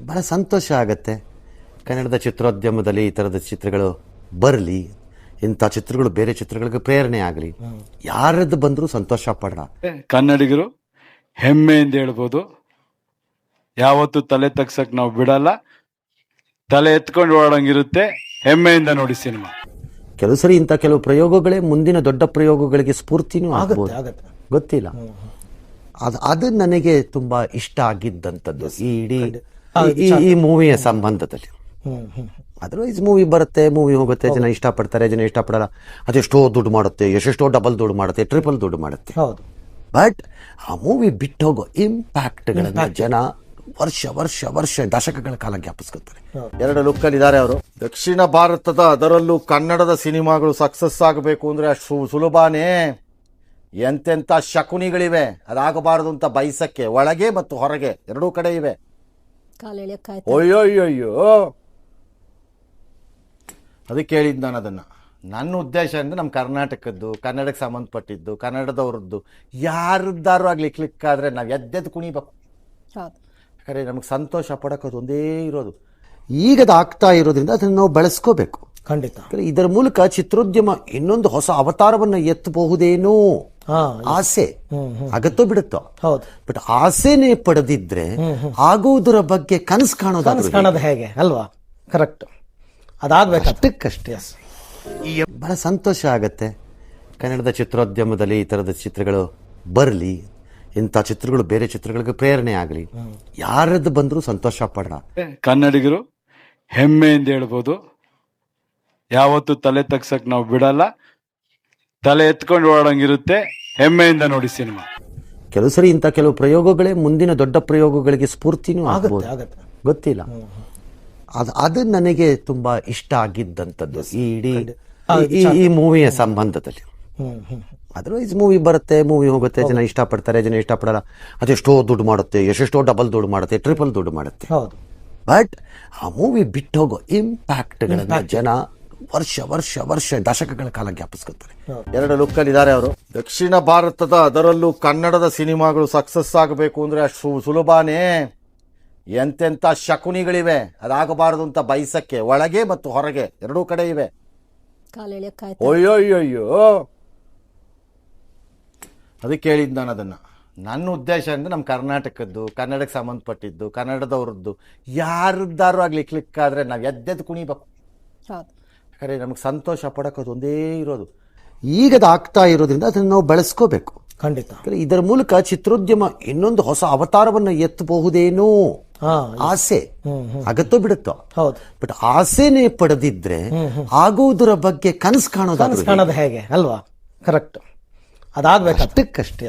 ಬಹಳ ಸಂತೋಷ ಆಗುತ್ತೆ. ಕನ್ನಡದ ಚಿತ್ರೋದ್ಯಮದಲ್ಲಿ ಈ ಥರದ ಚಿತ್ರಗಳು ಬರಲಿ, ಇಂಥ ಚಿತ್ರಗಳು ಬೇರೆ ಚಿತ್ರಗಳಿಗೆ ಪ್ರೇರಣೆ ಆಗಲಿ, ಯಾರದ್ದು ಬಂದರೂ ಸಂತೋಷ ಪಡೋಣ. ಕನ್ನಡಿಗರು ಹೆಮ್ಮೆಯಿಂದ ಹೇಳ್ಬೋದು, ಯಾವತ್ತು ತಲೆ ತಗ್ಸಕ್ ನಾವು ಬಿಡಲ್ಲ, ತಲೆ ಎತ್ಕೊಂಡು ಓಡಂಗಿರುತ್ತೆ. ಹೆಮ್ಮೆಯಿಂದ ನೋಡಿ ಸಿನಿಮಾ. ಕೆಲವು ಸರಿ ಇಂಥ ಕೆಲವು ಪ್ರಯೋಗಗಳೇ ಮುಂದಿನ ದೊಡ್ಡ ಪ್ರಯೋಗಗಳಿಗೆ ಸ್ಫೂರ್ತಿನೂ ಆಗ್ಬೋದು, ಗೊತ್ತಿಲ್ಲ. ಅದು ನನಗೆ ತುಂಬಾ ಇಷ್ಟ ಆಗಿದ್ದಂಥದ್ದು ಈ ಇಡೀ ಈ ಮೂವಿಯ ಸಂಬಂಧದಲ್ಲಿ. ಅದರ್ವೈಸ್ ಮೂವಿ ಬರುತ್ತೆ, ಮೂವಿ ಹೋಗುತ್ತೆ, ಜನ ಇಷ್ಟಪಡ್ತಾರೆ, ಜನ ಇಷ್ಟಪಡಲ್ಲ. ಅದೆಷ್ಟೋ ದುಡ್ಡು ಮಾಡುತ್ತೆ, ಎಷ್ಟೆಷ್ಟೋ ಡಬಲ್ ದುಡ್ಡು ಮಾಡುತ್ತೆ, ಟ್ರಿಪಲ್ ದುಡ್ಡು ಮಾಡುತ್ತೆ. ಬಟ್ ಆ ಮೂವಿ ಬಿಟ್ಟು ಹೋಗೋ ಇಂಪ್ಯಾಕ್ಟ್ಗಳನ್ನ ಜನ ವರ್ಷ ವರ್ಷ ವರ್ಷ ದಶಕಗಳ ಕಾಲ ಜ್ಞಾಪಿಸ್ಕೊತಾರೆ. 2 ಲುಕ್ಕಲ್ಲಿ ಇದ್ದಾರೆ ಅವರು. ದಕ್ಷಿಣ ಭಾರತದ, ಅದರಲ್ಲೂ ಕನ್ನಡದ ಸಿನಿಮಾಗಳು ಸಕ್ಸಸ್ ಆಗಬೇಕು ಅಂದ್ರೆ ಅಷ್ಟು ಸುಲಭನೇ. ಎಂತೆಂಥ ಶಕುನಿಗಳಿವೆ, ಅದಾಗಬಾರದು ಅಂತ ಬಯಸಕ್ಕೆ ಒಳಗೆ ಮತ್ತು ಹೊರಗೆ ಎರಡೂ ಕಡೆ ಇವೆ. ಅಯ್ಯೋಯ್ಯೋ, ಅದಕ್ಕೆ ಹೇಳಿದ್ದು ನಾನು ಅದನ್ನು. ನನ್ನ ಉದ್ದೇಶ ಅಂದರೆ ನಮ್ಮ ಕರ್ನಾಟಕದ್ದು, ಕನ್ನಡಕ್ಕೆ ಸಂಬಂಧಪಟ್ಟಿದ್ದು, ಕನ್ನಡದವ್ರದ್ದು ಯಾರದ್ದಾರು ಆಗಲಿ ಕ್ಲಿಕ್ ಆದರೆ ನಾವು ಎದ್ದೆದ್ದು ಕುಣಿಬೇಕು. ಯಾಕಂದರೆ ನಮಗೆ ಸಂತೋಷ ಪಡೋದು ಒಂದೇ ಇರೋದು. ಈಗದು ಆಗ್ತಾ ಇರೋದ್ರಿಂದ ಅದನ್ನು ನಾವು ಬೆಳೆಸ್ಕೋಬೇಕು. ಖಂಡಿತ. ಇದರ ಮೂಲಕ ಚಿತ್ರೋದ್ಯಮ ಇನ್ನೊಂದು ಹೊಸ ಅವತಾರವನ್ನು ಎತ್ತಬಹುದೇನೋ ಆಸೆ ಆಗತ್ತೋ ಬಿಡುತ್ತೋ. ಬಟ್ ಆಸೆನೇ ಪಡೆದಿದ್ರೆ ಆಗುವುದರ ಬಗ್ಗೆ ಕನಸು ಕಾಣೋದು ಹೇಗೆ ಅಲ್ವಾ? ಕರೆಕ್ಟ್, ಅದಾಗಬೇಕು ಅಷ್ಟಕ್ಕಷ್ಟೇ. ಬಹಳ ಸಂತೋಷ ಆಗತ್ತೆ. ಕನ್ನಡದ ಚಿತ್ರೋದ್ಯಮದಲ್ಲಿ ಈ ಥರದ ಚಿತ್ರಗಳು ಬರಲಿ, ಇಂಥ ಚಿತ್ರಗಳು ಬೇರೆ ಚಿತ್ರಗಳಿಗೆ ಪ್ರೇರಣೆ ಆಗಲಿ, ಯಾರದ್ದು ಬಂದರೂ ಸಂತೋಷ ಪಡೋಣ. ಕನ್ನಡಿಗರು ಹೆಮ್ಮೆಯಿಂದ ಹೇಳ್ಬೋದು, ಯಾವತ್ತು ತಲೆ ತಗ್ಸಕ್ ನಾವು ಬಿಡಲ್ಲ, ತಲೆ ಎತ್ಕೊಂಡು ಓಡಂಗಿರುತ್ತೆ. ಹೆಮ್ಮೆಯಿಂದ ನೋಡಿ ಸಿನಿಮಾ. ಕೆಲವು ಸರಿ ಇಂಥ ಕೆಲವು ಪ್ರಯೋಗಗಳೇ ಮುಂದಿನ ದೊಡ್ಡ ಪ್ರಯೋಗಗಳಿಗೆ ಸ್ಫೂರ್ತಿನೂ ಆಗ್ಬೋದು, ಗೊತ್ತಿಲ್ಲ. ಅದು ನನಗೆ ತುಂಬಾ ಇಷ್ಟ ಆಗಿದ್ದಂಥದ್ದು ಈ ಇಡೀ ಈ ಮೂವಿಯ ಸಂಬಂಧದಲ್ಲಿ. ಅದರ್ವೈಸ್ ಮೂವಿ ಬರುತ್ತೆ, ಮೂವಿ ಹೋಗುತ್ತೆ, ಜನ ಇಷ್ಟಪಡ್ತಾರೆ, ಜನ ಇಷ್ಟಪಡಲ್ಲ. ಅದೆಷ್ಟೋ ದುಡ್ಡು ಮಾಡುತ್ತೆ, ಎಷ್ಟೆಷ್ಟೋ ಡಬಲ್ ದುಡ್ಡು ಮಾಡುತ್ತೆ, ಟ್ರಿಪಲ್ ದುಡ್ಡು ಮಾಡುತ್ತೆ. ಬಟ್ ಆ ಮೂವಿ ಬಿಟ್ಟು ಹೋಗೋ ಇಂಪ್ಯಾಕ್ಟ್ಗಳನ್ನ ಜನ ವರ್ಷ ವರ್ಷ ವರ್ಷ ದಶಕಗಳ ಕಾಲ ಜ್ಞಾಪಿಸ್ಕೊತಾರೆ. 2 ಲುಕ್ಕಲ್ಲಿ ಇದ್ದಾರೆ ಅವರು. ದಕ್ಷಿಣ ಭಾರತದ, ಅದರಲ್ಲೂ ಕನ್ನಡದ ಸಿನಿಮಾಗಳು ಸಕ್ಸಸ್ ಆಗಬೇಕು ಅಂದ್ರೆ ಅಷ್ಟು ಸುಲಭನೇ. ಎಂತೆಂಥ ಶಕುನಿಗಳಿವೆ, ಅದಾಗಬಾರದು ಅಂತ ಬಯಸಕ್ಕೆ ಒಳಗೆ ಮತ್ತು ಹೊರಗೆ ಎರಡೂ ಕಡೆ ಇವೆ. ಅಯ್ಯೋಯ್ಯೋ, ಅದಕ್ಕೆ ಹೇಳಿದ್ದು ನಾನು ಅದನ್ನು. ನನ್ನ ಉದ್ದೇಶ ಅಂದರೆ ನಮ್ಮ ಕರ್ನಾಟಕದ್ದು, ಕನ್ನಡಕ್ಕೆ ಸಂಬಂಧಪಟ್ಟಿದ್ದು, ಕನ್ನಡದವ್ರದ್ದು ಯಾರದ್ದಾರು ಆಗಲಿ ಕ್ಲಿಕ್ ಆದರೆ ನಾವು ಎದ್ದೆದ್ದು ಕುಣಿಬೇಕು. ಯಾಕಂದರೆ ನಮಗೆ ಸಂತೋಷ ಪಡೋದು ಒಂದೇ ಇರೋದು. ಈಗದು ಆಗ್ತಾ ಇರೋದ್ರಿಂದ ಅದನ್ನು ನಾವು ಬೆಳೆಸ್ಕೋಬೇಕು. ಖಂಡಿತ. ಇದರ ಮೂಲಕ ಚಿತ್ರೋದ್ಯಮ ಇನ್ನೊಂದು ಹೊಸ ಅವತಾರವನ್ನು ಎತ್ತಬಹುದೇನೋ ಆಸೆ ಆಗತ್ತೋ ಬಿಡುತ್ತೋ. ಬಟ್ ಆಸೆನೇ ಪಡೆದಿದ್ರೆ ಆಗುವುದರ ಬಗ್ಗೆ ಕನಸು ಕಾಣೋದು ಹೇಗೆ ಅಲ್ವಾ? ಕರೆಕ್ಟ್, ಅದಾಗಬೇಕು ಅಷ್ಟಕ್ಕಷ್ಟೇ.